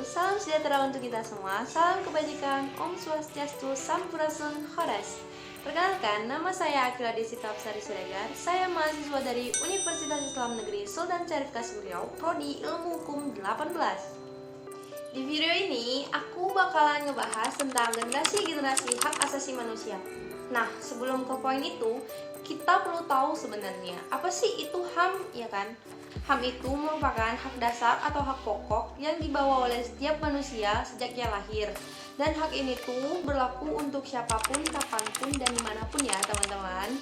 salam sejahtera untuk kita semua, salam kebajikan, Om Swastiastu, Sampurasun, Horas. Perkenalkan, nama saya Akila Desita Apsari Siregar. Saya mahasiswa dari Universitas Islam Negeri Sultan Syarif Kasih Riau, Prodi Ilmu Hukum 18. Di video ini, aku bakalan ngebahas tentang generasi hak asasi manusia. Nah, sebelum ke poin itu, kita perlu tahu sebenarnya apa sih itu HAM, ya kan? HAM itu merupakan hak dasar atau hak pokok yang dibawa oleh setiap manusia sejak ia lahir. Dan hak ini tuh berlaku untuk siapapun, kapanpun, dan dimanapun ya teman-teman.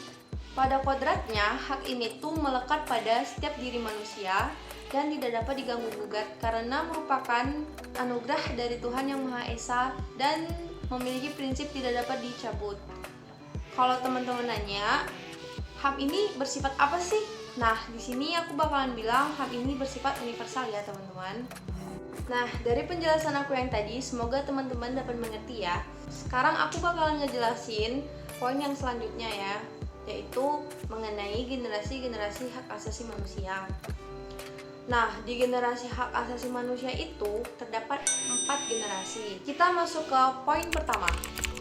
Pada kodratnya, hak ini tuh melekat pada setiap diri manusia dan tidak dapat diganggu-gugat karena merupakan anugerah dari Tuhan Yang Maha Esa dan memiliki prinsip tidak dapat dicabut. Kalau teman-teman nanya, HAM ini bersifat apa sih? Nah, di sini aku bakalan bilang HAM ini bersifat universal ya teman-teman. Nah, dari penjelasan aku yang tadi, semoga teman-teman dapat mengerti ya. Sekarang aku bakalan ngejelasin poin yang selanjutnya ya, yaitu mengenai generasi hak asasi manusia. Nah, di generasi hak asasi manusia itu terdapat 4 generasi. Kita masuk ke poin pertama,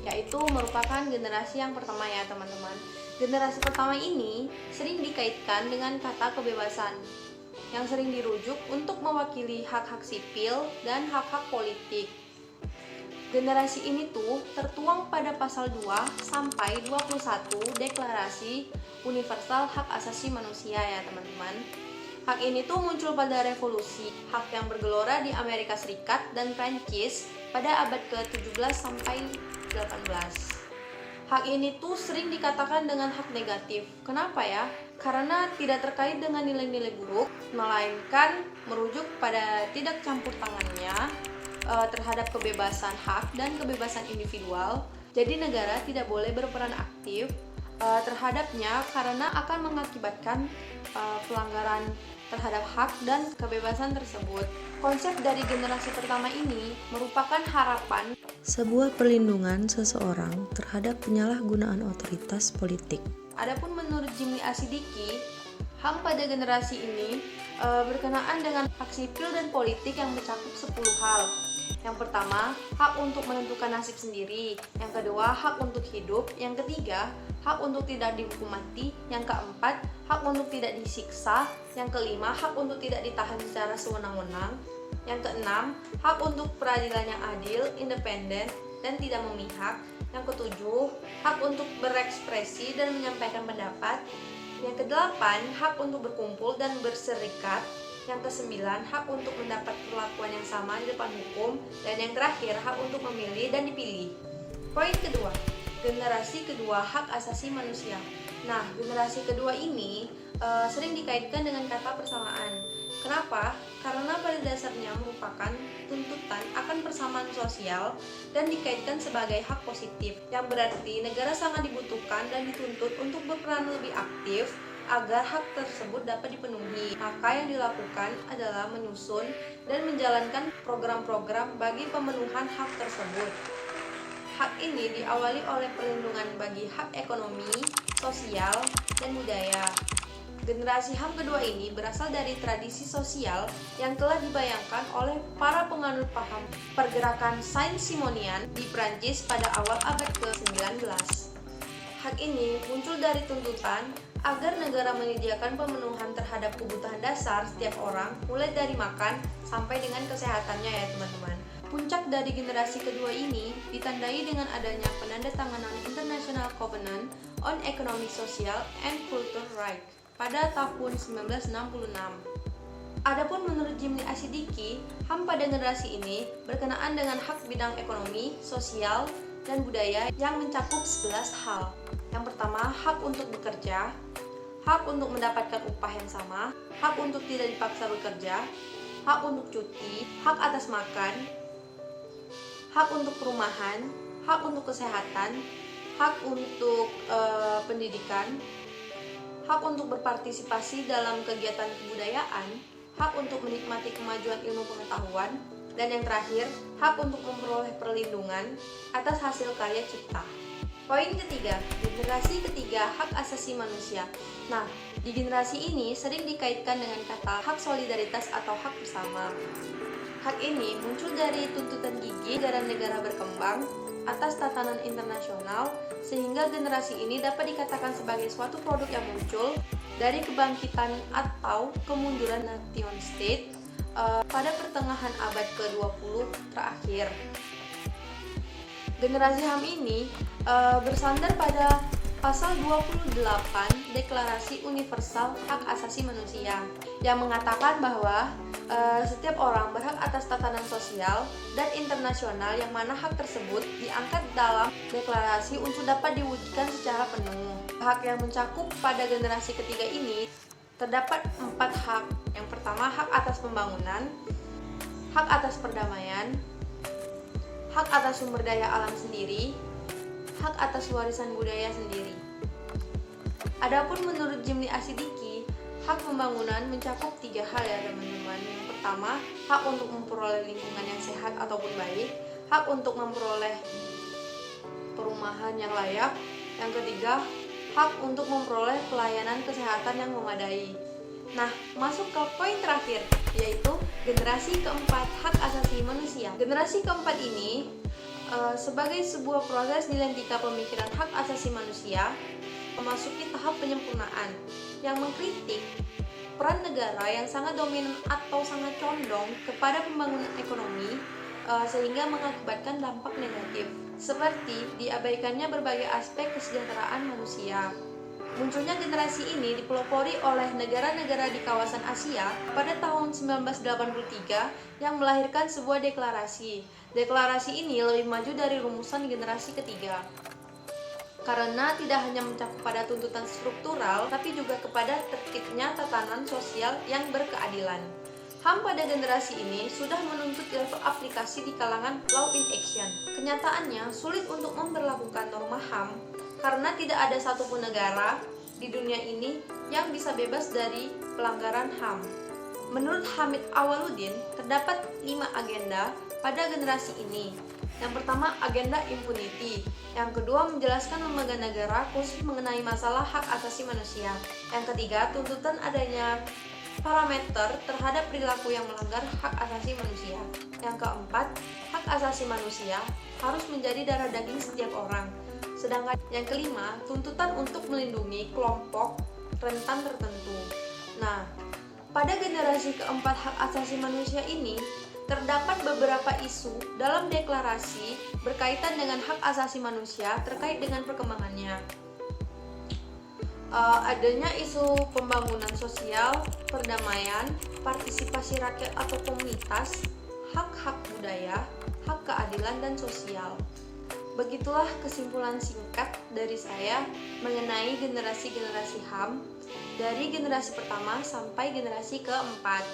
yaitu merupakan generasi yang pertama ya teman-teman. Generasi pertama ini sering dikaitkan dengan kata kebebasan, yang sering dirujuk untuk mewakili hak-hak sipil dan hak-hak politik. Generasi ini tuh tertuang pada pasal 2 sampai 21 Deklarasi Universal Hak Asasi Manusia ya teman-teman. Hak ini tuh muncul pada revolusi hak yang bergelora di Amerika Serikat dan Prancis pada abad ke-17 sampai 18. Hak ini tuh sering dikatakan dengan hak negatif. Kenapa ya? Karena tidak terkait dengan nilai-nilai buruk, melainkan merujuk pada tidak campur tangannya terhadap kebebasan hak dan kebebasan individual. Jadi negara tidak boleh berperan aktif terhadapnya karena akan mengakibatkan pelanggaran terhadap hak dan kebebasan tersebut. Konsep dari generasi pertama ini merupakan harapan sebuah perlindungan seseorang terhadap penyalahgunaan otoritas politik. Adapun menurut Jimli Asidiki, HAM pada generasi ini berkenaan dengan hak sipil dan politik yang mencakup 10 hal. Yang pertama, hak untuk menentukan nasib sendiri. Yang kedua, hak untuk hidup. Yang ketiga, hak untuk tidak dihukum mati. Yang keempat, hak untuk tidak disiksa. Yang kelima, hak untuk tidak ditahan secara sewenang-wenang. Yang keenam, hak untuk peradilan yang adil, independen, dan tidak memihak. Yang ketujuh, hak untuk berekspresi dan menyampaikan pendapat. Yang kedelapan, hak untuk berkumpul dan berserikat. Yang kesembilan, hak untuk mendapat perlakuan yang sama di depan hukum. Dan yang terakhir, hak untuk memilih dan dipilih. Poin kedua, generasi kedua hak asasi manusia. Nah, generasi kedua ini sering dikaitkan dengan kata persamaan. Kenapa? Karena pada dasarnya merupakan tuntutan akan persamaan sosial dan dikaitkan sebagai hak positif, yang berarti negara sangat dibutuhkan dan dituntut untuk berperan lebih aktif agar hak tersebut dapat dipenuhi. Maka yang dilakukan adalah menyusun dan menjalankan program-program bagi pemenuhan hak tersebut. Hak ini diawali oleh perlindungan bagi hak ekonomi, sosial, dan budaya. Generasi HAM kedua ini berasal dari tradisi sosial yang telah dibayangkan oleh para penganut paham pergerakan Saint-Simonian di Prancis pada awal abad ke-19. Hak ini muncul dari tuntutan agar negara menyediakan pemenuhan terhadap kebutuhan dasar setiap orang, mulai dari makan sampai dengan kesehatannya ya teman-teman. Puncak dari generasi kedua ini ditandai dengan adanya penandatanganan International Covenant on Economic, Social, and Cultural Rights pada tahun 1966. Adapun menurut Jimli Asidiki, HAM pada generasi ini berkenaan dengan hak bidang ekonomi, sosial, dan budaya yang mencakup 11 hal. Yang pertama, hak untuk bekerja, hak untuk mendapatkan upah yang sama, hak untuk tidak dipaksa bekerja, hak untuk cuti, hak atas makan, hak untuk perumahan, hak untuk kesehatan, hak untuk pendidikan, hak untuk berpartisipasi dalam kegiatan kebudayaan, hak untuk menikmati kemajuan ilmu pengetahuan, dan yang terakhir, hak untuk memperoleh perlindungan atas hasil karya cipta. Poin ketiga, generasi ketiga hak asasi manusia. Nah, di generasi ini sering dikaitkan dengan kata hak solidaritas atau hak bersama. Hak ini muncul dari tuntutan gigih negara-negara berkembang atas tatanan internasional, sehingga generasi ini dapat dikatakan sebagai suatu produk yang muncul dari kebangkitan atau kemunduran nation state pada pertengahan abad ke-20 terakhir. Generasi HAM ini bersandar pada Pasal 28 Deklarasi Universal Hak Asasi Manusia yang mengatakan bahwa setiap orang berhak atas tatanan sosial dan internasional yang mana hak tersebut diangkat dalam deklarasi untuk dapat diwujudkan secara penuh. Hak yang mencakup pada generasi ketiga ini terdapat 4 hak. Yang pertama, hak atas pembangunan, hak atas perdamaian, hak atas sumber daya alam sendiri, hak atas warisan budaya sendiri. Adapun menurut Jimli Asidiki, hak pembangunan mencakup 3 hal ya teman-teman. Yang pertama, hak untuk memperoleh lingkungan yang sehat ataupun baik, hak untuk memperoleh perumahan yang layak. Yang ketiga, hak untuk memperoleh pelayanan kesehatan yang memadai. Nah, masuk ke poin terakhir, yaitu generasi keempat, hak asasi manusia. Generasi keempat ini sebagai sebuah proses dialektika pemikiran hak asasi manusia memasuki tahap penyempurnaan yang mengkritik peran negara yang sangat dominan atau sangat condong kepada pembangunan ekonomi sehingga mengakibatkan dampak negatif seperti diabaikannya berbagai aspek kesejahteraan manusia. Munculnya generasi ini dipelopori oleh negara-negara di kawasan Asia pada tahun 1983 yang melahirkan sebuah deklarasi. Deklarasi ini lebih maju dari rumusan generasi ketiga karena tidak hanya mencakup pada tuntutan struktural tapi juga kepada tertibnya tatanan sosial yang berkeadilan. HAM pada generasi ini sudah menuntut level aplikasi di kalangan law in action. Kenyataannya sulit untuk memberlakukan norma HAM karena tidak ada satupun negara di dunia ini yang bisa bebas dari pelanggaran HAM. Menurut Hamid Awaludin, terdapat 5 agenda pada generasi ini. Yang pertama, agenda impunity. Yang kedua, menjelaskan lembaga negara khusus mengenai masalah hak asasi manusia. Yang ketiga, tuntutan adanya parameter terhadap perilaku yang melanggar hak asasi manusia. Yang keempat, hak asasi manusia harus menjadi darah daging setiap orang. Sedangkan yang kelima, tuntutan untuk melindungi kelompok rentan tertentu. Nah, pada generasi keempat hak asasi manusia ini, terdapat beberapa isu dalam deklarasi berkaitan dengan hak asasi manusia terkait dengan perkembangannya. Adanya isu pembangunan sosial, perdamaian, partisipasi rakyat atau komunitas, hak-hak budaya, hak keadilan dan sosial. Begitulah kesimpulan singkat dari saya mengenai generasi-generasi HAM dari generasi pertama sampai generasi keempat.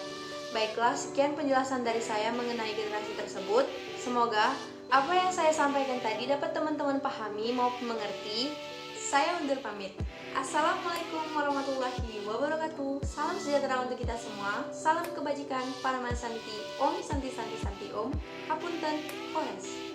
Baiklah, sekian penjelasan dari saya mengenai generasi tersebut. Semoga apa yang saya sampaikan tadi dapat teman-teman pahami maupun mengerti. Saya undur pamit. Assalamualaikum warahmatullahi wabarakatuh. Salam sejahtera untuk kita semua. Salam kebajikan, Paramasanti, Om Santi Santi Santi Om. Hapunten, Ores.